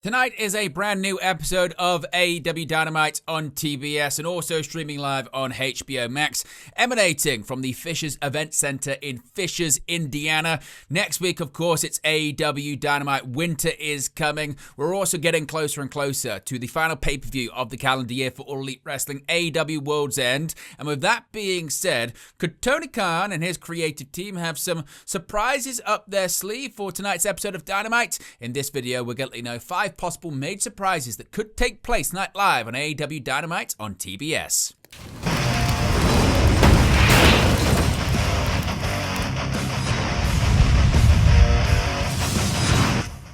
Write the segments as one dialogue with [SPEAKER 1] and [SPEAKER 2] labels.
[SPEAKER 1] Tonight is a brand new episode of Aew Dynamite on TBS and also streaming live on HBO Max, emanating from the Fishers Event Center in Fishers, Indiana. Next week, of course, it's Aew Dynamite. Winter is coming. We're also getting closer and closer to the final pay-per-view of the calendar year for All Elite Wrestling, AEW World's End. And with that being said, could Tony Khan and his creative team have some surprises up their sleeve for tonight's episode of Dynamite? In this video, we're going to let you know 5 possible major surprises that could take place tonight live on Aew Dynamite on TBS.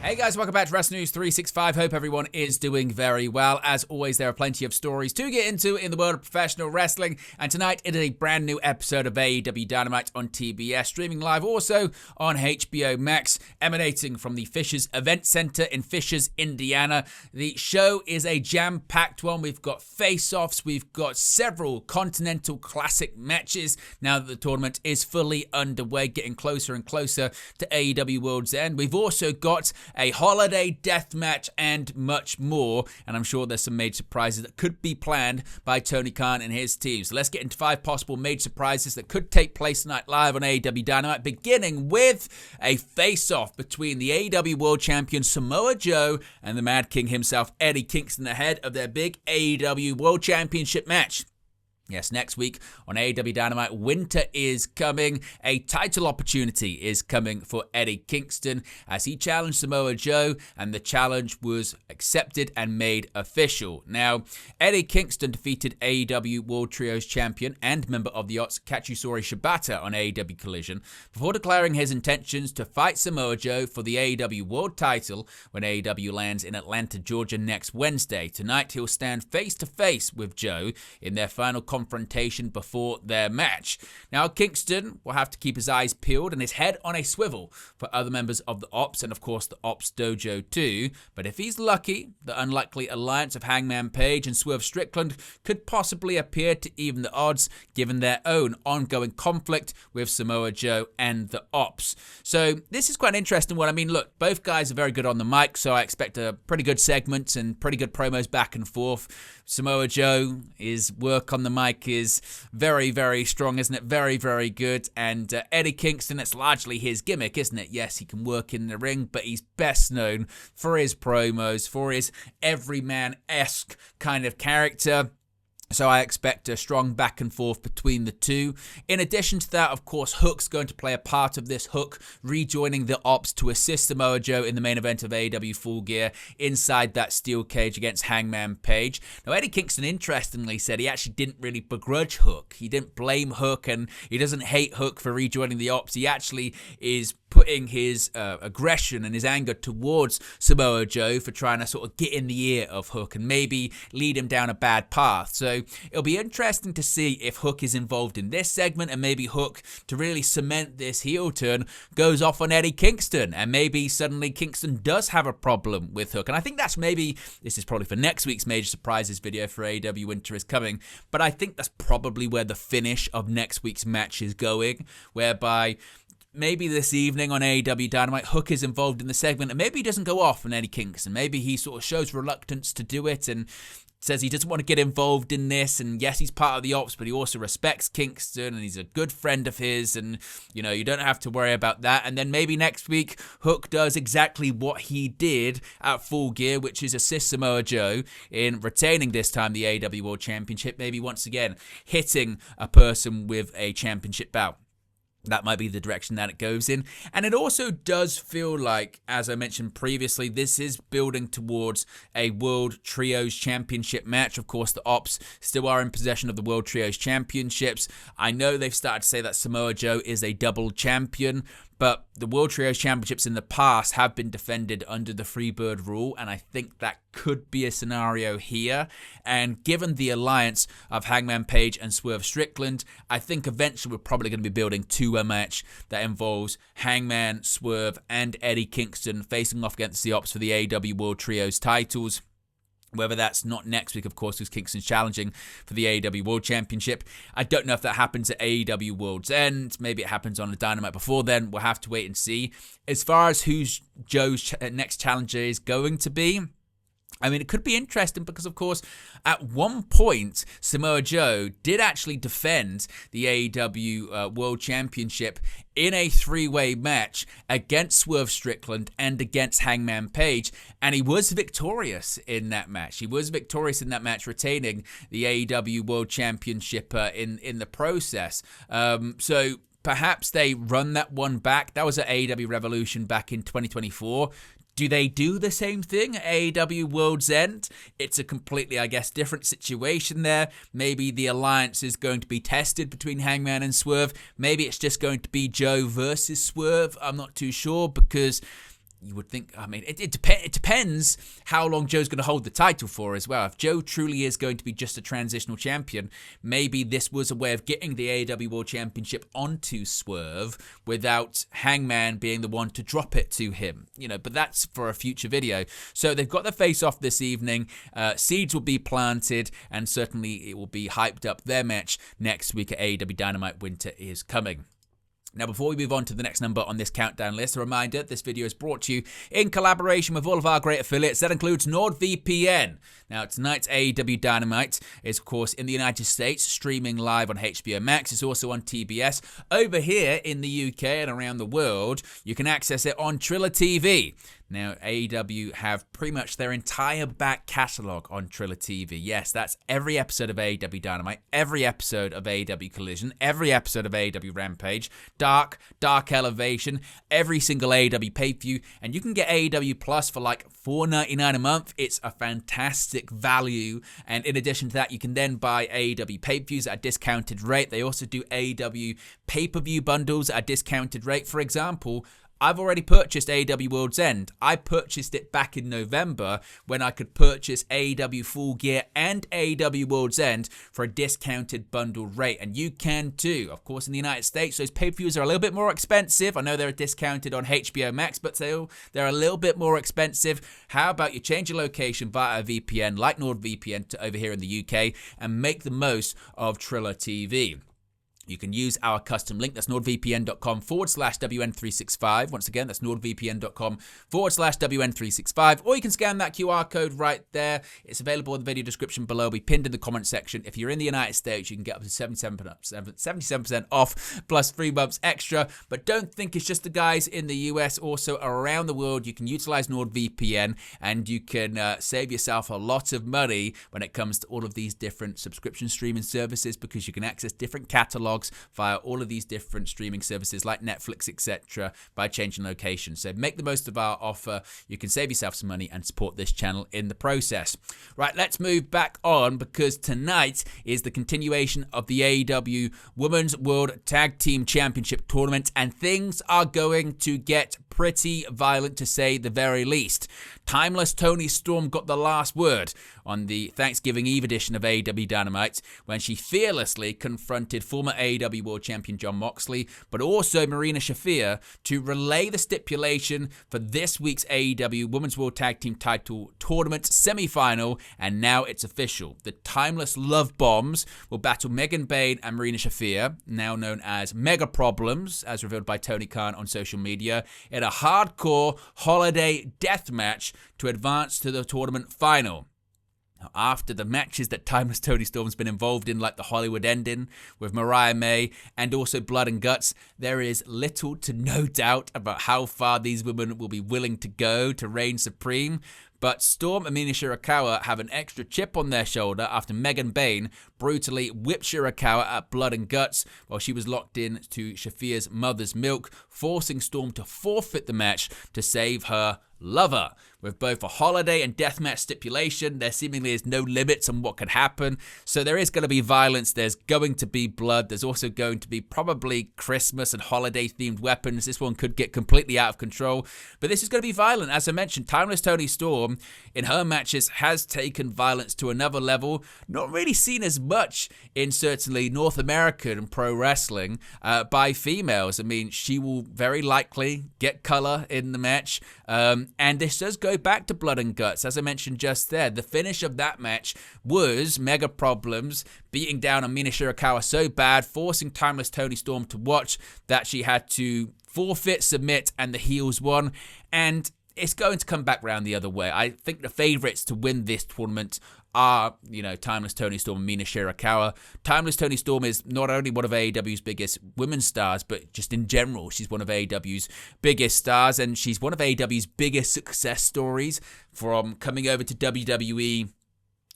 [SPEAKER 1] Hey guys, welcome back to Wrestling News 365. Hope everyone is doing very well. As always, there are plenty of stories to get into in the world of professional wrestling. And tonight, it is a brand new episode of Aew Dynamite on TBS, streaming live also on HBO Max, emanating from the Fishers Event Center in Fishers, Indiana. The show is a jam-packed one. We've got face-offs. We've got several Continental Classic matches now that the tournament is fully underway, getting closer and closer to AEW World's End. We've also got a holiday death match and much more, and I'm sure there's some major surprises that could be planned by Tony Khan and his team. So let's get into 5 possible major surprises that could take place tonight live on Aew Dynamite, beginning with a face-off between the AEW World Champion Samoa Joe and the Mad King himself, Eddie Kingston, ahead of their big AEW World Championship match. Yes, next week on Aew Dynamite, winter is coming. A title opportunity is coming for Eddie Kingston as he challenged Samoa Joe, and the challenge was accepted and made official. Now, Eddie Kingston defeated AEW World Trios Champion and member of the Odds, Katsuyori Shibata, on AEW Collision before declaring his intentions to fight Samoa Joe for the AEW World title when AEW lands in Atlanta, Georgia next Wednesday. Tonight, he'll stand face-to-face with Joe in their final confrontation before their match. Now, Kingston will have to keep his eyes peeled and his head on a swivel for other members of the Ops and, of course, the Ops Dojo too. But if he's lucky, the unlikely alliance of Hangman Page and Swerve Strickland could possibly appear to even the odds, given their own ongoing conflict with Samoa Joe and the Ops. So this is quite an interesting one. I mean, look, both guys are very good on the mic, so I expect a pretty good segment and pretty good promos back and forth. Samoa Joe, his work on the mic is very, very strong, isn't it? Very, very good. And Eddie Kingston, it's largely his gimmick, isn't it? Yes, he can work in the ring, but he's best known for his promos, for his everyman-esque kind of character. So I expect a strong back and forth between the two. In addition to that, of course, Hook's going to play a part of this. Hook rejoining the Ops to assist Samoa Joe in the main event of AEW Full Gear inside that steel cage against Hangman Page. Now, Eddie Kingston, interestingly, said he actually didn't really begrudge Hook. He didn't blame Hook, and he doesn't hate Hook for rejoining the Ops. He actually is putting his aggression and his anger towards Samoa Joe for trying to sort of get in the ear of Hook and maybe lead him down a bad path. So it'll be interesting to see if Hook is involved in this segment, and maybe Hook, to really cement this heel turn, goes off on Eddie Kingston, and maybe suddenly Kingston does have a problem with Hook. And I think that's maybe, this is probably for next week's Major Surprises video for AEW Winter is Coming, but I think that's probably where the finish of next week's match is going, whereby maybe this evening on AEW Dynamite, Hook is involved in the segment, and maybe he doesn't go off on Eddie Kingston. Maybe he sort of shows reluctance to do it and says he doesn't want to get involved in this, and yes, he's part of the Ops, but he also respects Kingston, and he's a good friend of his, and, you know, you don't have to worry about that. And then maybe next week, Hook does exactly what he did at Full Gear, which is assist Samoa Joe in retaining this time the AEW World Championship, maybe once again hitting a person with a championship bout. That might be the direction that it goes in. And it also does feel like, as I mentioned previously, this is building towards a World Trios Championship match. Of course, the Ops still are in possession of the World Trios Championships. I know they've started to say that Samoa Joe is a double champion, but the World Trios Championships in the past have been defended under the Freebird rule, and I think that could be a scenario here. And given the alliance of Hangman Page and Swerve Strickland, I think eventually we're probably going to be building to a match that involves Hangman, Swerve, and Eddie Kingston facing off against the Ops for the AEW World Trios titles. Whether that's not next week, of course, because Kingston's challenging for the AEW World Championship. I don't know if that happens at AEW World's End. Maybe it happens on a Dynamite before then. We'll have to wait and see. As far as who Joe's next challenger is going to be, I mean, it could be interesting because, of course, at one point, Samoa Joe did actually defend the AEW World Championship in a three-way match against Swerve Strickland and against Hangman Page, and he was victorious in that match. Retaining the AEW World Championship in the process. So perhaps they run that one back. That was at AEW Revolution back in 2024. Do they do the same thing at AEW World's End? It's a completely, I guess, different situation there. Maybe the alliance is going to be tested between Hangman and Swerve. Maybe it's just going to be Joe versus Swerve. I'm not too sure because you would think, I mean, it depends how long Joe's going to hold the title for as well. If Joe truly is going to be just a transitional champion, maybe this was a way of getting the AEW World Championship onto Swerve without Hangman being the one to drop it to him. But that's for a future video. So they've got the face-off this evening. Seeds will be planted, and certainly it will be hyped up. Their match next week at AEW Dynamite Winter is coming. Now, before we move on to the next number on this countdown list, a reminder, this video is brought to you in collaboration with all of our great affiliates. That includes NordVPN. Now, tonight's AEW Dynamite is, of course, in the United States, streaming live on HBO Max. It's also on TBS. Over here in the UK and around the world, you can access it on Triller TV. Now, AEW have pretty much their entire back catalogue on Triller TV. Yes, that's every episode of AEW Dynamite, every episode of AEW Collision, every episode of AEW Rampage, Dark Elevation, every single AEW pay-per-view, and you can get AEW Plus for like $4.99 a month. It's a fantastic value, and in addition to that, you can then buy AEW pay-per-views at a discounted rate. They also do AEW pay-per-view bundles at a discounted rate. For example, I've already purchased AEW World's End. I purchased it back in November when I could purchase AEW Full Gear and AEW World's End for a discounted bundled rate. And you can too. Of course, in the United States, those pay-per-views are a little bit more expensive. I know they're discounted on HBO Max, but still, they're a little bit more expensive. How about you change your location via a VPN like NordVPN to over here in the UK and make the most of Triller TV? You can use our custom link. That's nordvpn.com/WN365. Once again, that's nordvpn.com/WN365. Or you can scan that QR code right there. It's available in the video description below. It'll be pinned in the comment section. If you're in the United States, you can get up to 77% off plus 3 months extra. But don't think it's just the guys in the US. Also around the world, you can utilize NordVPN and you can save yourself a lot of money when it comes to all of these different subscription streaming services because you can access different catalogs via all of these different streaming services like Netflix, etc. by changing location. So make the most of our offer. You can save yourself some money and support this channel in the process. Right, let's move back on because tonight is the continuation of the AEW Women's World Tag Team Championship Tournament and things are going to get pretty violent to say the very least. Timeless Toni Storm got the last word on the Thanksgiving Eve edition of AEW Dynamite when she fearlessly confronted former AEW World Champion Jon Moxley, but also Marina Shafir to relay the stipulation for this week's AEW Women's World Tag Team Title Tournament semi-final, and now it's official. The Timeless Love Bombs will battle Megan Bayne and Marina Shafir, now known as Mega Problems, as revealed by Tony Khan on social media, in a hardcore holiday death match to advance to the tournament final. Now, after the matches that Timeless Toni Storm's been involved in, like the Hollywood ending with Mariah May and also Blood and Guts, there is little to no doubt about how far these women will be willing to go to reign supreme. But Storm and Mina Shirakawa have an extra chip on their shoulder after Megan Bayne brutally whipped Shirakawa at Blood and Guts while she was locked in to Shafir's mother's milk, forcing Storm to forfeit the match to save her lover. With both a holiday and deathmatch stipulation, there seemingly is no limits on what can happen. So there is going to be violence, there's going to be blood, there's also going to be probably Christmas and holiday themed weapons. This one could get completely out of control, but this is going to be violent. As I mentioned, Timeless Toni Storm in her matches has taken violence to another level, not really seen as much in certainly North American pro wrestling by females. I mean, she will very likely get color in the match. And this does go back to blood and guts. As I mentioned just there, the finish of that match was Mega Problems beating down on Mina Shirakawa so bad, forcing Timeless Toni Storm to watch that she had to forfeit, submit, and the heels won. And it's going to come back round the other way. I think the favourites to win this tournament are, Timeless Toni Storm and Mina Shirakawa. Timeless Toni Storm is not only one of AEW's biggest women's stars, but just in general, she's one of AEW's biggest stars, and she's one of AEW's biggest success stories, from coming over to WWE,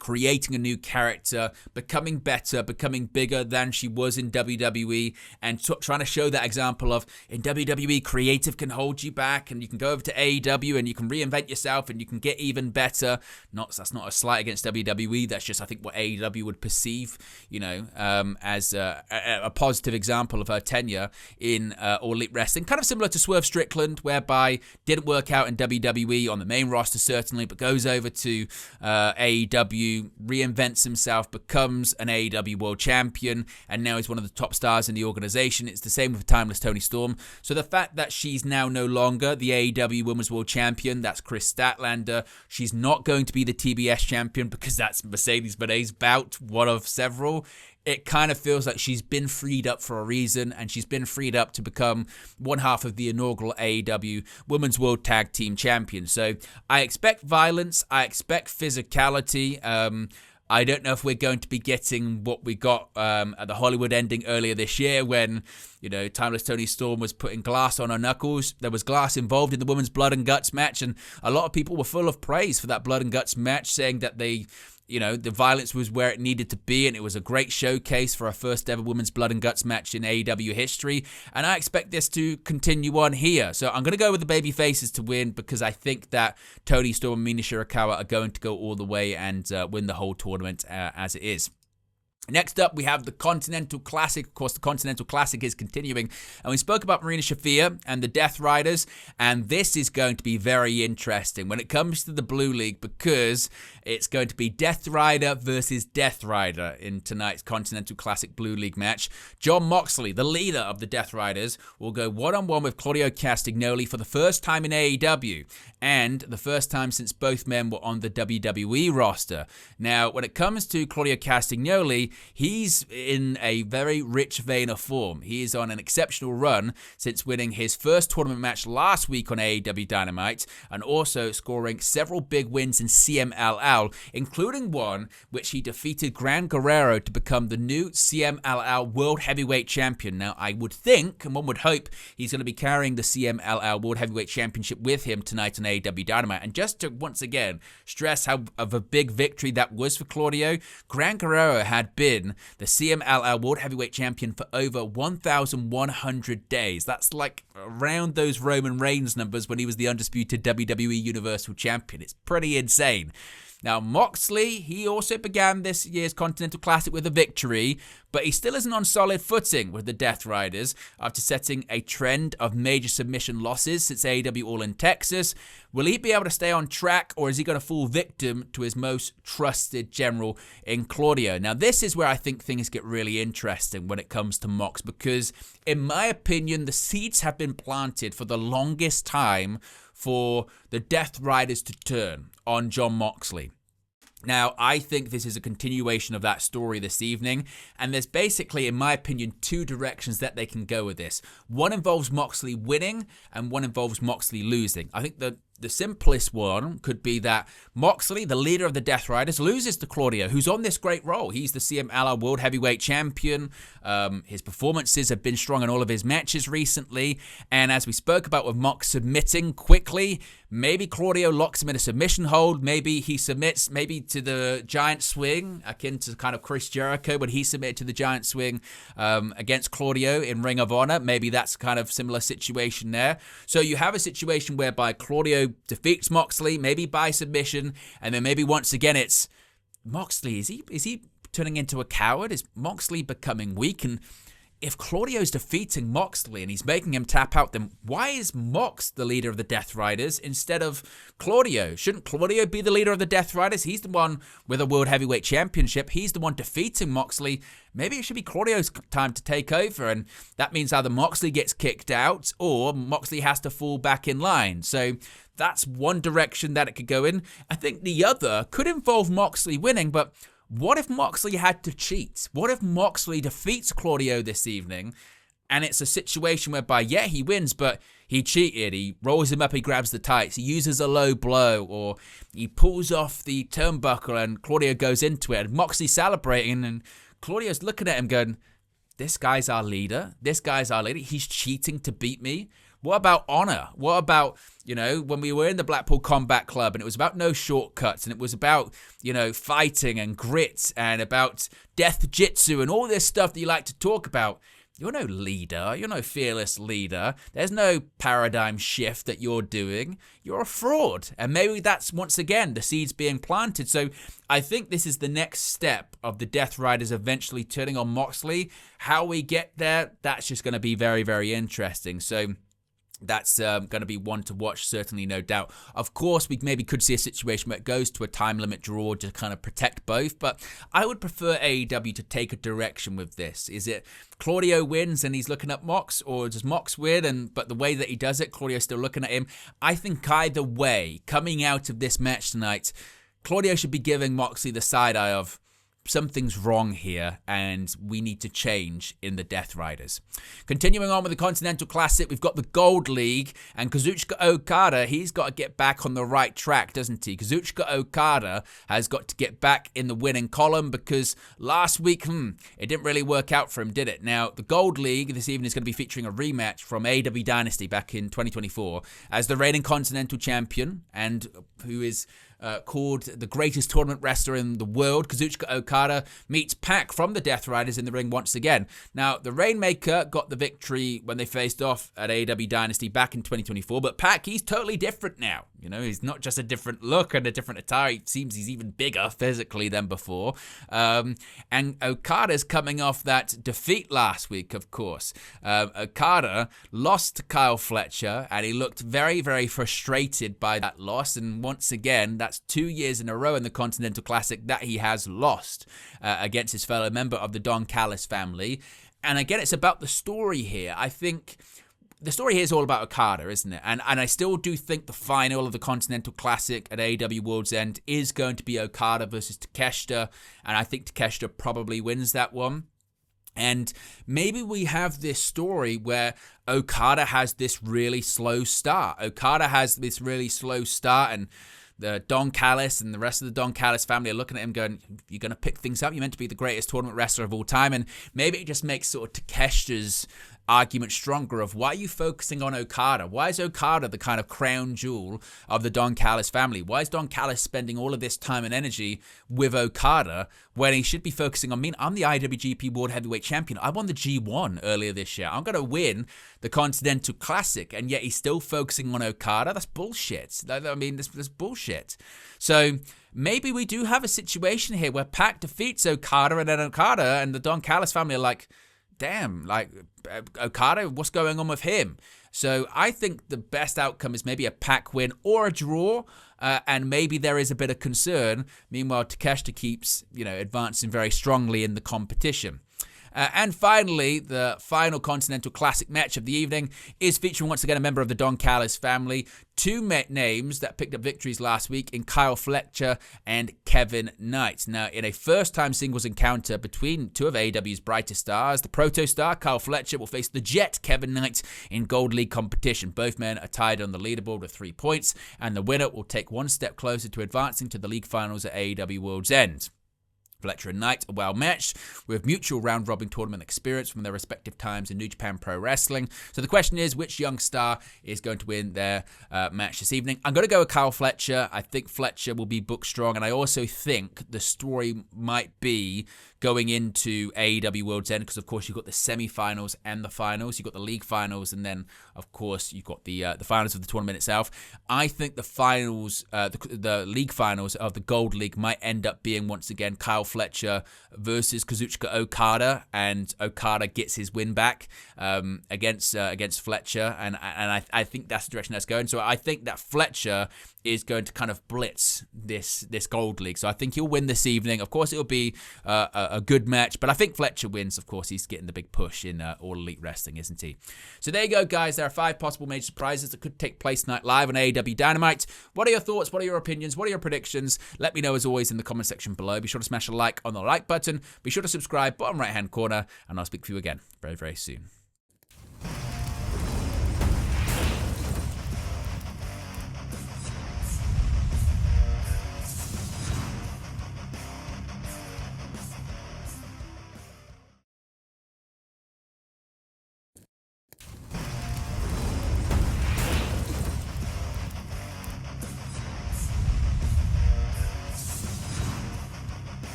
[SPEAKER 1] creating a new character, becoming better, becoming bigger than she was in WWE, and trying to show that example of, in WWE, creative can hold you back, and you can go over to AEW and you can reinvent yourself and you can get even better. That's not a slight against WWE, that's just, I think, what AEW would perceive, as a positive example of her tenure in All Elite Wrestling. Kind of similar to Swerve Strickland, whereby didn't work out in WWE on the main roster, certainly, but goes over to AEW, reinvents himself, becomes an AEW World Champion, and now is one of the top stars in the organization. It's the same with Timeless Toni Storm. So the fact that she's now no longer the AEW Women's World Champion, that's Chris Statlander. She's not going to be the TBS champion because that's Mercedes Moné's bout, one of several. It kind of feels like she's been freed up for a reason, and she's been freed up to become one half of the inaugural AEW Women's World Tag Team Champion. So I expect violence. I expect physicality. I don't know if we're going to be getting what we got at the Hollywood ending earlier this year when, Timeless Toni Storm was putting glass on her knuckles. There was glass involved in the women's blood and guts match, and a lot of people were full of praise for that blood and guts match, saying that the violence was where it needed to be, and it was a great showcase for our first ever women's blood and guts match in AEW history. And I expect this to continue on here. So I'm going to go with the baby faces to win, because I think that Toni Storm and Mina Shirakawa are going to go all the way and win the whole tournament as it is. Next up, we have the Continental Classic. Of course, the Continental Classic is continuing. And we spoke about Marina Shafir and the Death Riders. And this is going to be very interesting when it comes to the Blue League, because it's going to be Death Rider versus Death Rider in tonight's Continental Classic Blue League match. Jon Moxley, the leader of the Death Riders, will go one-on-one with Claudio Castagnoli for the first time in AEW, and the first time since both men were on the WWE roster. Now, when it comes to Claudio Castagnoli, he's in a very rich vein of form. He is on an exceptional run since winning his first tournament match last week on Aew Dynamite, and also scoring several big wins in CMLL, including one which he defeated Gran Guerrero to become the new CMLL World Heavyweight Champion. Now, I would think, and one would hope, he's going to be carrying the CMLL World Heavyweight Championship with him tonight on Aew Dynamite. And just to once again stress how of a big victory that was for Claudio, Gran Guerrero had been the CMLL World Heavyweight Champion for over 1,100 days. That's like around those Roman Reigns numbers when he was the undisputed WWE Universal Champion. It's pretty insane. Now, Moxley, he also began this year's Continental Classic with a victory, but he still isn't on solid footing with the Death Riders after setting a trend of major submission losses since AEW All in Texas. Will he be able to stay on track, or is he going to fall victim to his most trusted general in Claudio? Now, this is where I think things get really interesting when it comes to Mox, because in my opinion, the seeds have been planted for the longest time for the Death Riders to turn on Jon Moxley. Now, I think this is a continuation of that story this evening, and there's basically, in my opinion, two directions that they can go with this. One involves Moxley winning, and one involves Moxley losing. I think the simplest one could be that Moxley, the leader of the Death Riders, loses to Claudio, who's on this great role. He's the CMLL World Heavyweight Champion. His performances have been strong in all of his matches recently. And as we spoke about with Mox submitting quickly, maybe Claudio locks him in a submission hold. Maybe he submits to the giant swing, akin to kind of Chris Jericho when he submitted to the giant swing against Claudio in Ring of Honor. Maybe that's kind of similar situation there. So you have a situation whereby Claudio defeats Moxley, maybe by submission, and then maybe once again it's Moxley. Is he turning into a coward? Is Moxley becoming weak? And if Claudio's defeating Moxley and he's making him tap out, then why is Mox the leader of the Death Riders instead of Claudio? Shouldn't Claudio be the leader of the Death Riders? He's the one with a World Heavyweight Championship. He's the one defeating Moxley. Maybe it should be Claudio's time to take over, and that means either Moxley gets kicked out or Moxley has to fall back in line. So That's one direction that it could go in. I think the other could involve Moxley winning, but what if Moxley had to cheat? What if Moxley defeats Claudio this evening, and it's a situation whereby, yeah, he wins, but he cheated. He rolls him up, he grabs the tights, he uses a low blow, or he pulls off the turnbuckle and Claudio goes into it, and Moxley's celebrating, and Claudio's looking at him going, this guy's our leader. This guy's our leader. He's cheating to beat me. What about honor? What about, when we were in the Blackpool Combat Club and it was about no shortcuts and it was about, fighting and grit and about death jitsu and all this stuff that you like to talk about. You're no leader. You're no fearless leader. There's no paradigm shift that you're doing. You're a fraud. And maybe that's, once again, the seeds being planted. So I think this is the next step of the Death Riders eventually turning on Moxley. How we get there, that's just going to be very, very interesting. So that's going to be one to watch, certainly, no doubt. Of course, we maybe could see a situation where it goes to a time limit draw to kind of protect both, but I would prefer AEW to take a direction with this. Is it Claudio wins and he's looking at Mox, or does Mox win, but the way that he does it, Claudio's still looking at him? I think either way, coming out of this match tonight, Claudio should be giving Moxley the side eye of, something's wrong here and we need to change in the Death Riders. Continuing on with the Continental Classic, we've got the Gold League, and Kazuchika Okada, he's got to get back on the right track, doesn't he? Kazuchika Okada has got to get back in the winning column because last week, it didn't really work out for him, did it? Now, the Gold League this evening is going to be featuring a rematch from Aew Dynasty back in 2024 as the reigning Continental Champion, and who is called the greatest tournament wrestler in the world, Kazuchika Okada, meets Pac from the Death Riders in the ring once again. Now, the Rainmaker got the victory when they faced off at Aew Dynasty back in 2024, but Pac, he's totally different now. He's not just a different look and a different attire. It seems he's even bigger physically than before. And Okada's coming off that defeat last week, of course. Okada lost to Kyle Fletcher, and he looked very, very frustrated by that loss. And once again, that's 2 years in a row in the Continental Classic that he has lost against his fellow member of the Don Callis family. And again, it's about the story here. I think the story here is all about Okada, isn't it? And I still do think the final of the Continental Classic at AEW World's End is going to be Okada versus Takeshita, and I think Takeshita probably wins that one. And maybe we have this story where Okada has this really slow start. And the Don Callis and the rest of the Don Callis family are looking at him going, you're going to pick things up? You're meant to be the greatest tournament wrestler of all time. And maybe it just makes sort of Takeshita's argument stronger of, why are you focusing on Okada? Why is Okada the kind of crown jewel of the Don Callis family? Why is Don Callis spending all of this time and energy with Okada when he should be focusing on me? I'm the IWGP World Heavyweight Champion. I won the G1 earlier this year. I'm going to win the Continental Classic, and yet he's still focusing on Okada. That's bullshit. I mean, this bullshit. So maybe we do have a situation here where Pac defeats Okada, and then Okada and the Don Callis family are like, damn, like, Okada, what's going on with him? So I think the best outcome is maybe a Pac win or a draw, and maybe there is a bit of concern. Meanwhile, Takeshita keeps, advancing very strongly in the competition. And finally, the final Continental Classic match of the evening is featuring once again a member of the Don Callis family. Two names that picked up victories last week in Kyle Fletcher and Kevin Knight. Now, in a first-time singles encounter between two of AEW's brightest stars, the Proto-Star, Kyle Fletcher, will face the Jet, Kevin Knight, in Gold League competition. Both men are tied on the leaderboard with 3 points, and the winner will take one step closer to advancing to the league finals at AEW World's End. Fletcher and Knight are well matched with mutual round-robin tournament experience from their respective times in New Japan Pro Wrestling. So the question is, which young star is going to win their match this evening? I'm going to go with Kyle Fletcher. I think Fletcher will be booked strong, and I also think the story might be going into AEW World's End, because of course you've got the semi-finals and the finals. You've got the league finals, and then of course you've got the finals of the tournament itself. I think the finals, the league finals of the Gold League might end up being once again Kyle Fletcher versus Kazuchika Okada, and Okada gets his win back against Fletcher, and I think that's the direction that's going. So I think that Fletcher is going to kind of blitz this Gold League. So I think he'll win this evening. Of course, it'll be a good match, but I think Fletcher wins. Of course, he's getting the big push in All Elite Wrestling, isn't he? So there you go, guys. There are 5 possible major surprises that could take place tonight live on AEW Dynamite. What are your thoughts? What are your opinions? What are your predictions? Let me know, as always, in the comment section below. Be sure to smash a like on the like button. Be sure to subscribe, bottom right-hand corner, and I'll speak to you again very, very soon.